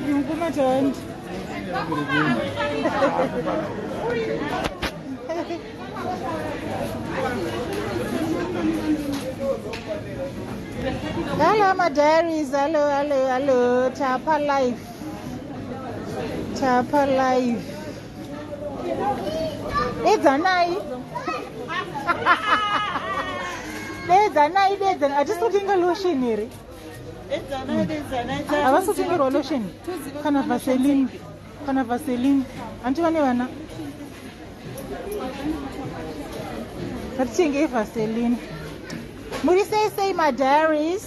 Yungumatand. Hello, my diaries. Hello. Chapa life. It's a night. There's a night. I just looking at lotion here. I was looking at lotion. Kind of Vaseline. Antoine, let's sing Vaseline. Murise say my diaries.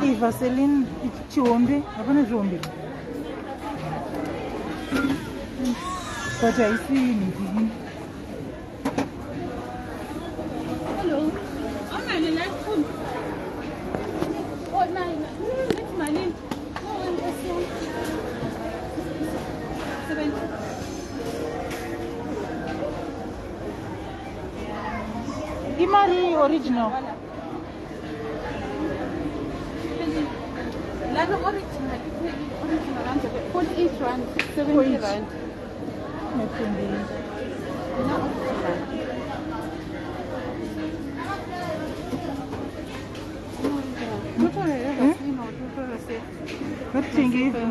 Vaseline, it's chombe. I want to chombe. But I see you. Hello. I'm not in that phone. Oh, no. That's my name. Oh, that's one. 70. Imari original. Lalo original. 48 rand, 70 rand.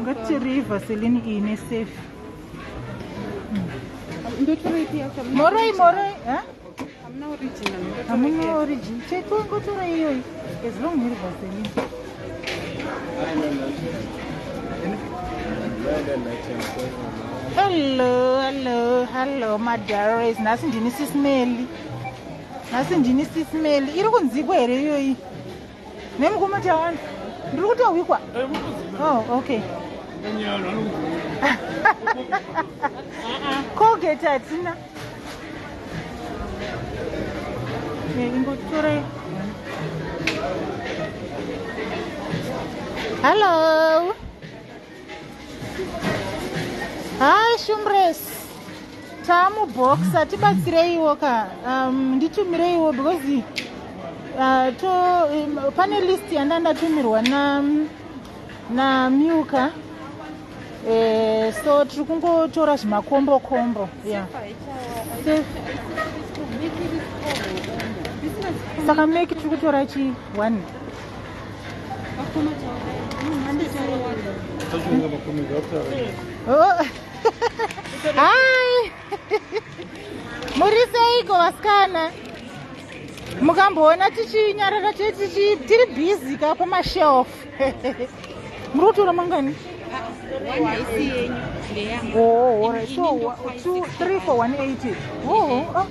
Gatiri Vaseline in safe. Morai, huh? I'm not original. I'm not original. Check go to Ray. As long as Vaseline. Hello, my dearest. Nothing Genesis smelly. Irunzikwa here yoyi. Nemkumachawana. Ndikuta wikwa. Oh, okay. Colgate atina. Hello. Hi, Shumres. Tamu box atibatsireiwo ka. Nditumireiwo because panelist yandandatumirwa na Miuka. So tiri kungotora zvimakombo. Yeah. Saka make tiri kutora chi 1. Oh. Hi. Muriseiko vasikana. Mukamboona tichinyarara tiri busy ka pamashelf. Muri kutora mangani? Oh, all right. So 2, 3 for 180. Oh.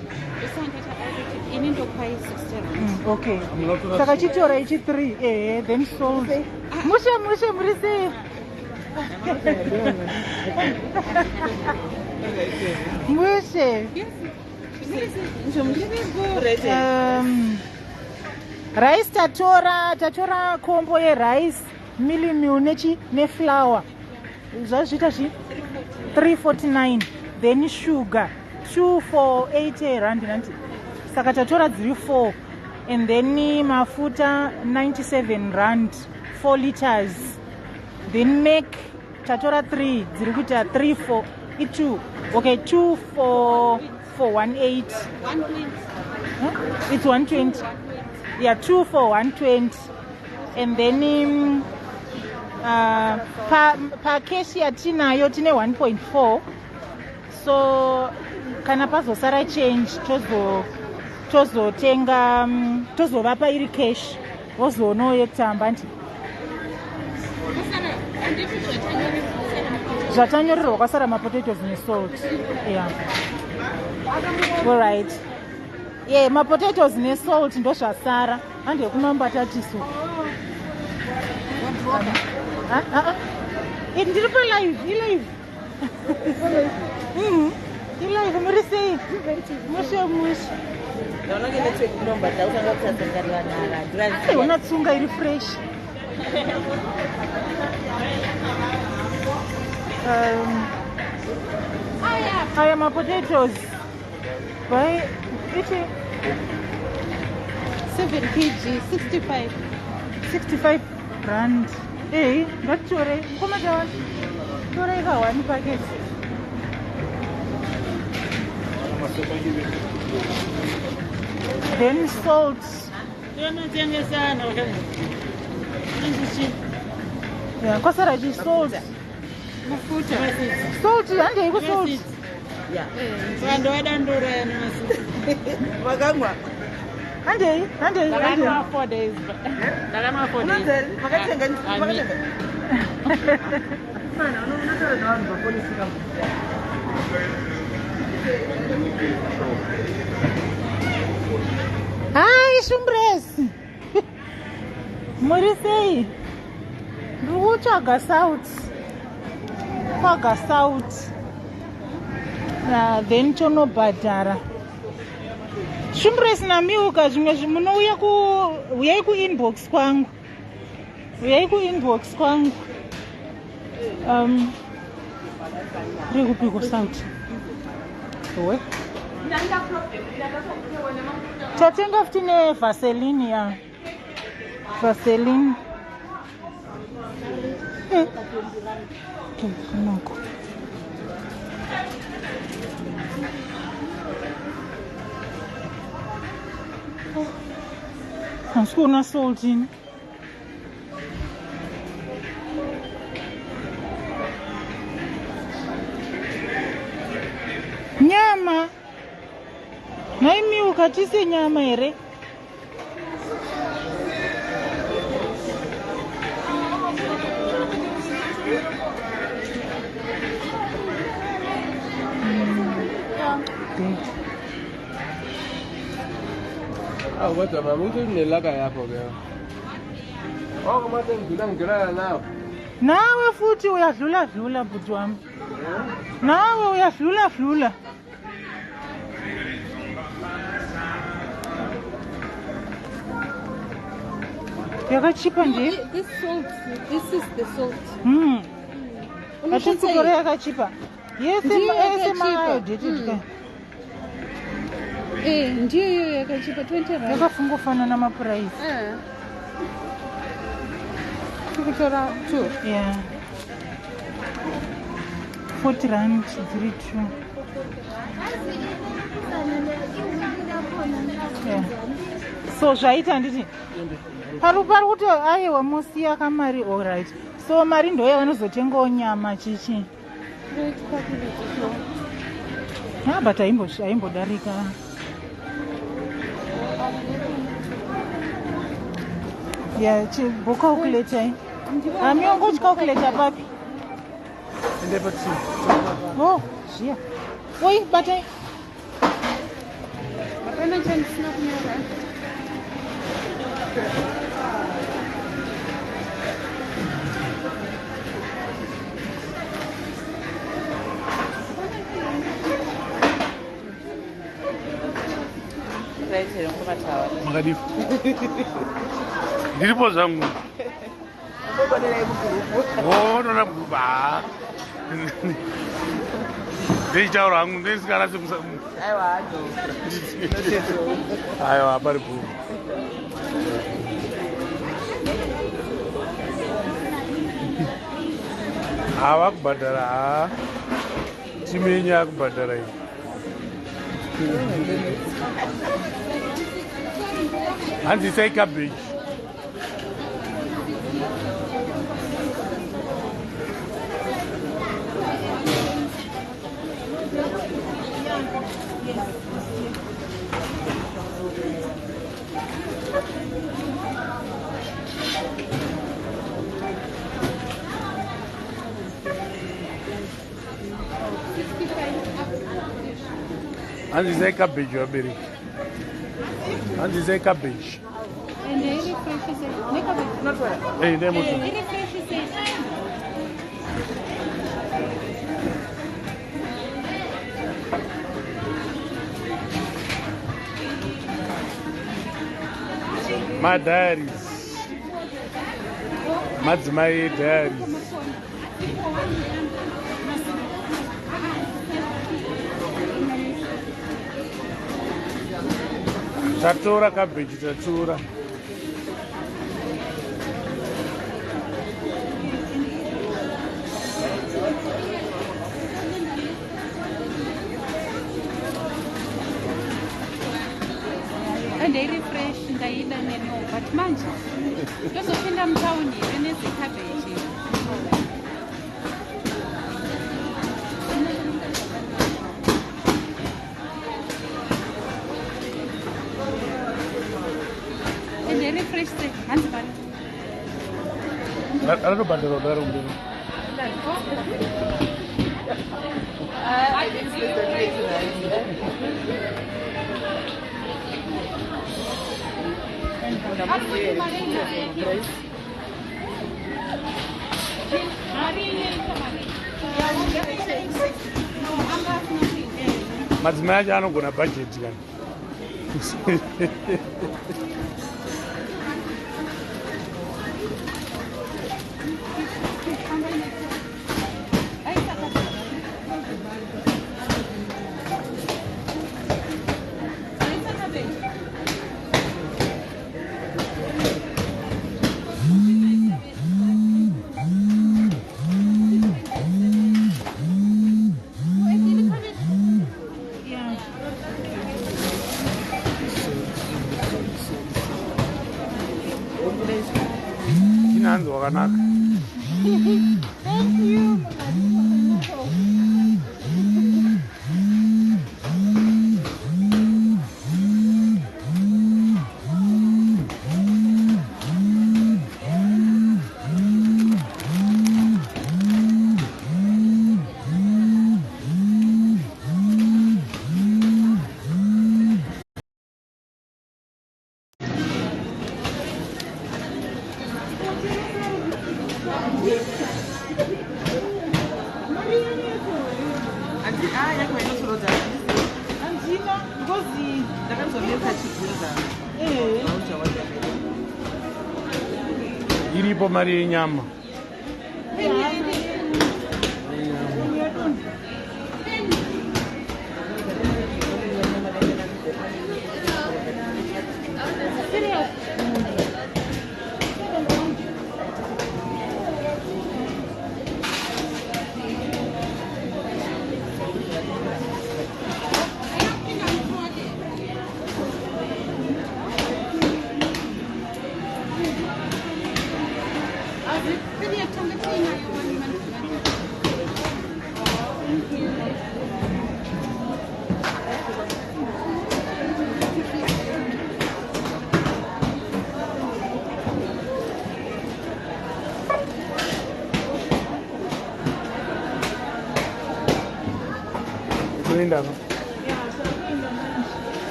Okay. Saka chitora ichi 3. Then sold. Musha murise. Mushe. Rice tatora kombo ye rice millimil ne flour. Zvazvita chi 349. Then sugar 2 for 80 rand nanti. Saka tatora dziri 4. And then mafuta 97 rand 4 liters. Then make tatora 3 dziri kuita 3 for 2. Okay, 2 for 18. 120. Huh? It's 120. Yeah, 2 for 120. And then pa cash yatinayo tine 1.4. So kana pazosara change tozotenga tozovapa iri cash vozono yetamba nti zvatanyorerwa kwasara mapotatoes nesalt. Yeah. All right. Yeah, mapotatoes nesalt ndo zvasara hande kuna mbatatiso. Ndiri pa live, live. Live muri sei? Mushe. Unatsunga iri fresh. Aya mapotatoes. Buy 7 kg, 65 rand. Hey, ngatitore. Koma down. Tore ka one packet. Then salt. Yeah, kosara ji salt. Salt, hande iko salt. Yeah. Ndo adandura yana masuku. Makamwa. Hande. 4 days. Ndakama 4 days. Makatenga makatenga. Mana unotora navanhu papolisi kama. Hi, Shumbresi. Morisei. Ruchaga South. Kwaga South. Then tonobhadhara. Shumbresi namiuka zvimwe zvimunouya uyai kuinbox kwangu. Uyai kuinbox kwangu. Riri kupiko South. Owe. Tatenga futi nevaseline ya. Vaseline. Kunoko. Hansikuna salt in. Nyama. Naimiuka tise nyama here. Kodwa mama unelaka yakho ke. Mase ngidlula nawe. Nawe futhi uyadlula bhuti wami. Nawe uyadlula. Yakachipa nje? This salt, this is the salt. Achitsikore yakachipa. Yes, Ndiyo ndiyo yakachipa 20 rand. Yakafungofana namapuraisi. Kutora 2. Yeah. 40 rand dziri 2. Yeah. So zvaita nditi pari kuti aiwa musiya kamari alright. So mari ndo yavanozotengawo nyama chichi. But aimbodarika. Yeah, calculator. I'm going to calculate papi. Oh, yeah. Wait, but I. Makadifu. Ndiripo zangu. Nona kuba. Deja rangu ndesikana simsa. Aiwa bari bu. Awak badara. Chimenya badara. And you say cabbage. And you say cabbage, you're berry. And you say cabbage. And they refresh it. Not well. Hey, they refresh it. My daddies. My daddies. Tatura cabbage, tatura. ndeirefresh ndaida neno but manje ndozopinda mutauni here nezekabheji nderefresh se hanzi bari anotobhandira kudaro mberi madzimai acho anogona bhajeti kana inanzi wakanaka. Thank you. Iripo mari yenyama. Yeah,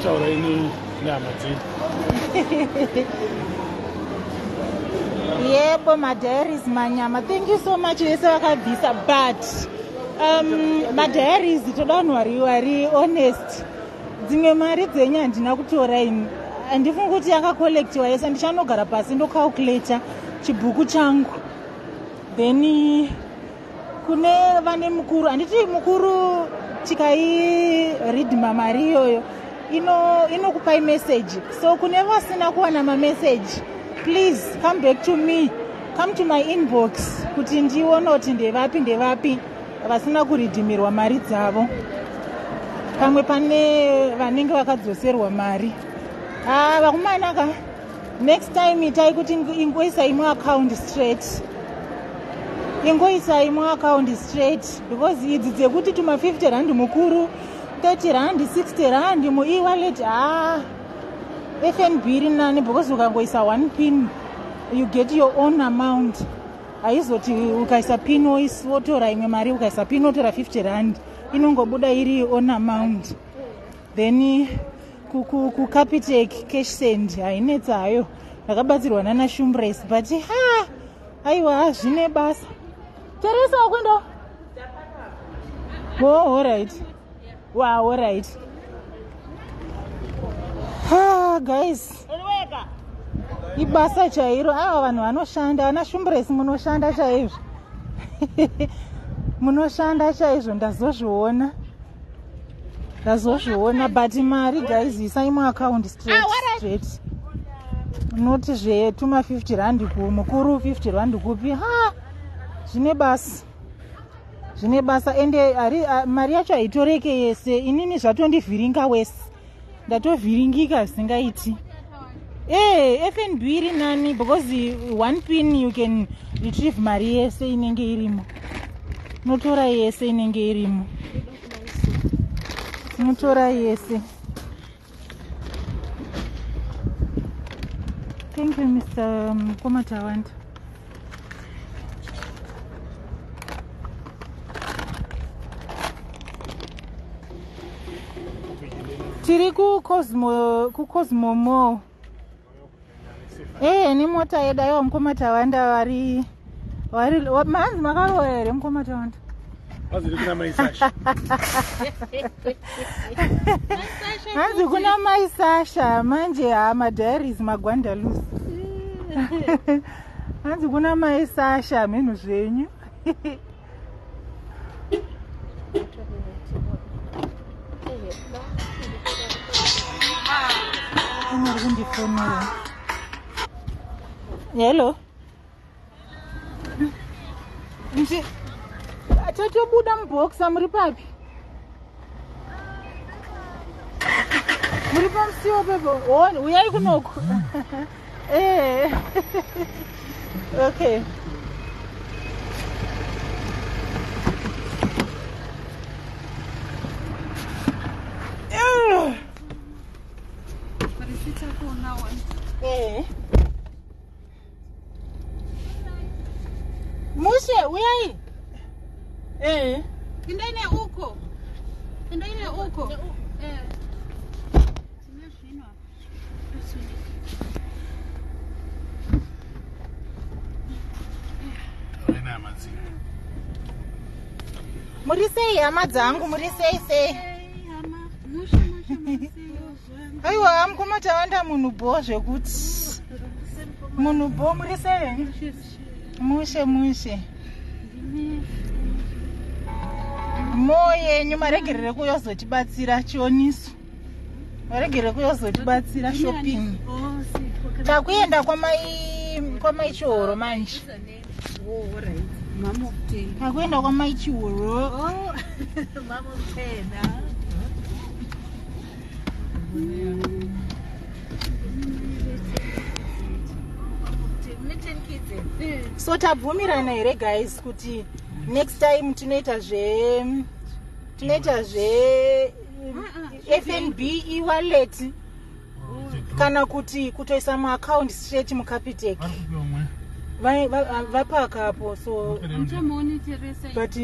Taura ini nyama dzedu. Yebo, madiaries manyama. Thank you so much vese vakabvisa, but madiaries toda vanhu vari honest. Dzimwe mari dzenyu handina kutora ini, handifungi kuti yakakolektiwa yese. Ndichanogara pasi ndocalculata chibhuku changu, then kune vane mukuru, handiti mukuru tikairidhima mari iyoyo inokupai message. So kune vasina kuwana mameseji, please come back to me, come to my inbox kuti ndione kuti ndevapi vasina kuridhimirwa mari dzavo. Pamwe pane vanenge vakadzoserwa mari. Vakomana ka next time itai kuti ingoisai muaccount straight, ingoisai muaccount straight, because idzi dzekuti tuma 50 rand mukuru, 30 rand, 60 rand muewallet, FNB iri nani, because ukangoisa 1 pin you get your own amount. Haizoti ukaisa pin wotora imwe mari, ukaisa pin wotora 50 rand, inongobuda iri own amount. Then ku Capitec cash send hainetsi hayo, ndakabatsirwa nana Shumbrace, but aiwa zvine basa. Teresa wakwenda? Oh, all right. Wow, all right. Guys, ibasa chairo. Vanhu vanoshanda, ana Shumbrace munoshanda chaizvo. Munoshanda chaizvo, ndazozviona. But mari guys, isai muaccount straight. Not tuma 50 rand mukuru 50 rand kupi. Zvine basa ende mari yacho haitoreke yese. Inini zvatondivhiringa wese, ndatovhiringika zvisingaiti. FNB iri nani, because 1 pin you can retrieve mari yese inenge irimo, notora yese inenge irimo, notora yese. Thank you, Mr. Komatawanda. Tiri ku Cosmo Mall. Ni mota yeda yo Mkomatawanda wari manzi makaroya here Mkomatawanda. Haziri kuna maisasha. Hanzi kuna maisasha manje madairies magwanda loose. Hanzi kuna maisasha menu zvenyu. Hello. Tatobuda muboxa muri papi? Muri pamsiwo pepo. Uyai kunoko. Okay. Mushe, uyai? Indaine uko. Muri sei hama dzangu, muri sei? Aiwa, Mkomatawanda munhu bo zvekuti. Munhu bo muri sei? Mushe. Moye nyuma regerere kuyozotibatsira chioniso. Waregerere kuyozotibatsira shopping. Takuenda kwa Chihoro manje. Oh, right. Mama utenda. Takuenda kwa Chihoro. Oh, mama utenda. So tabvumirana here guys kuti next time tunoita FNB e-wallet kana kuti kutoisa muaccount straight muCapitec. Vapaka hapo so but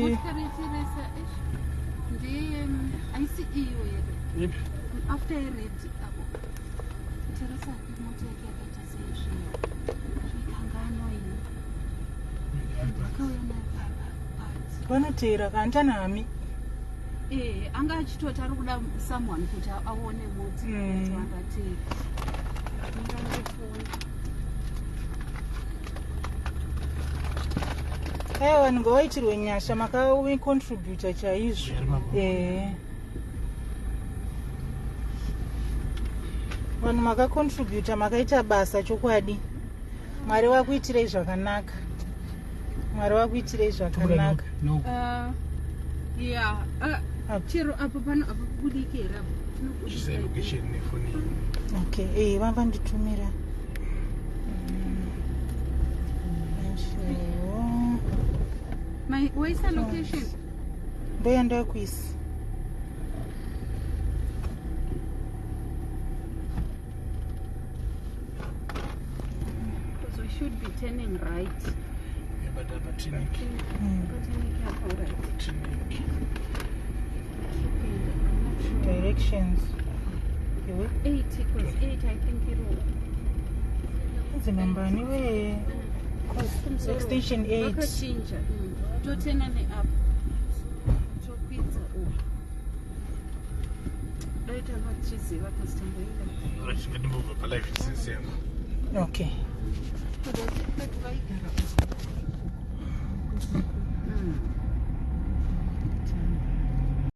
after I read Teresa vanotera kantana hami anga achitoti ari kuda someone kuti aone moti wangatei vanhu ngavaitirwe nyasha makacontributa chaizvo. Vanhu makacontributa, makaita basa chokwadi. Mwari vakuitirei zvakanaka. chero apo pano apo kubudikira Okay, vanditumira. Where is the location? Ndoenda kuisi. Because we should be turning right. Yeah, but clinic. Clinic hapa right. Clinic. Directions. Okay, 80 because 8 I think it will. zinambani we. Extension 8. Wakachinja. Totena ne up. Chopita u. Later vachizi vakasitamboida. Right, we move up. Life is insane. Okay. Because vaigara.